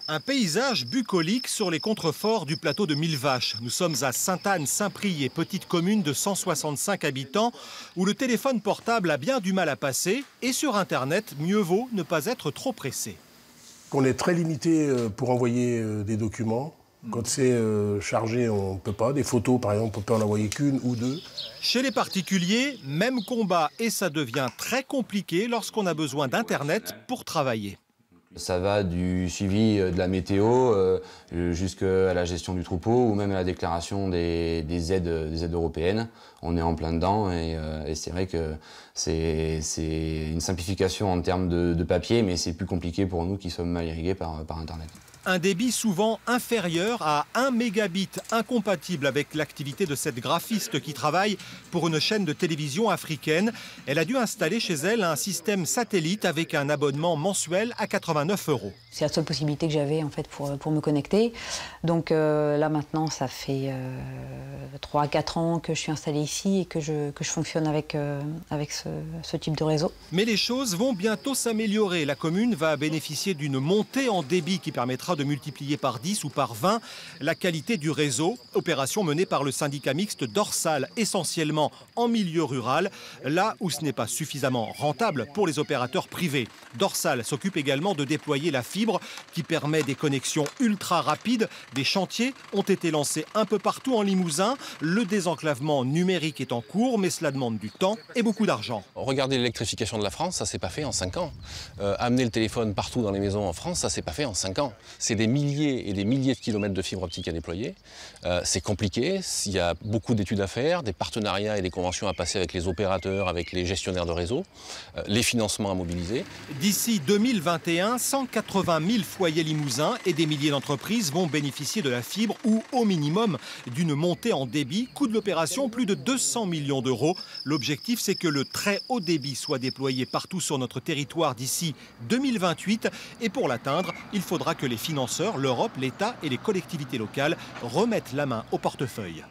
Un paysage bucolique sur les contreforts du plateau de Millevaches. Nous sommes à Sainte-Anne-Saint-Priest, petite commune de 165 habitants, où le téléphone portable a bien du mal à passer. Et sur Internet, mieux vaut ne pas être trop pressé. On est très limité pour envoyer des documents. Quand c'est chargé, on ne peut pas. Des photos, par exemple, on peut en envoyer qu'une ou deux. Chez les particuliers, même combat et ça devient très compliqué lorsqu'on a besoin d'Internet pour travailler. Ça va du suivi de la météo jusqu'à la gestion du troupeau ou même à la déclaration des aides européennes. On est en plein dedans et c'est vrai que c'est une simplification en termes de papier, mais c'est plus compliqué pour nous qui sommes mal irrigués par Internet. Un débit souvent inférieur à 1 mégabit, incompatible avec l'activité de cette graphiste qui travaille pour une chaîne de télévision africaine. Elle a dû installer chez elle un système satellite avec un abonnement mensuel à 89 €. C'est la seule possibilité que j'avais en fait pour me connecter. Donc là maintenant, ça fait 3 à 4 ans que je suis installée ici et que je fonctionne avec ce type de réseau. Mais les choses vont bientôt s'améliorer. La commune va bénéficier d'une montée en débit qui permettra de multiplier par 10 ou par 20 la qualité du réseau. Opération menée par le syndicat mixte Dorsal, essentiellement en milieu rural, là où ce n'est pas suffisamment rentable pour les opérateurs privés. Dorsal s'occupe également de déployer la fibre qui permet des connexions ultra rapides. Des chantiers ont été lancés un peu partout en Limousin. Le désenclavement numérique est en cours, mais cela demande du temps et beaucoup d'argent. Regardez l'électrification de la France, ça s'est pas fait en 5 ans. Amener le téléphone partout dans les maisons en France, ça s'est pas fait en 5 ans. C'est des milliers et des milliers de kilomètres de fibre optique à déployer. C'est compliqué, il y a beaucoup d'études à faire, des partenariats et des conventions à passer avec les opérateurs, avec les gestionnaires de réseau, les financements à mobiliser. D'ici 2021, 180 000 foyers limousins et des milliers d'entreprises vont bénéficier de la fibre ou au minimum d'une montée en débit. Coût de l'opération, plus de 200 millions d'euros. L'objectif, c'est que le très haut débit soit déployé partout sur notre territoire d'ici 2028. Et pour l'atteindre, il faudra que les financeurs, l'Europe, l'État et les collectivités locales remettent la main au portefeuille.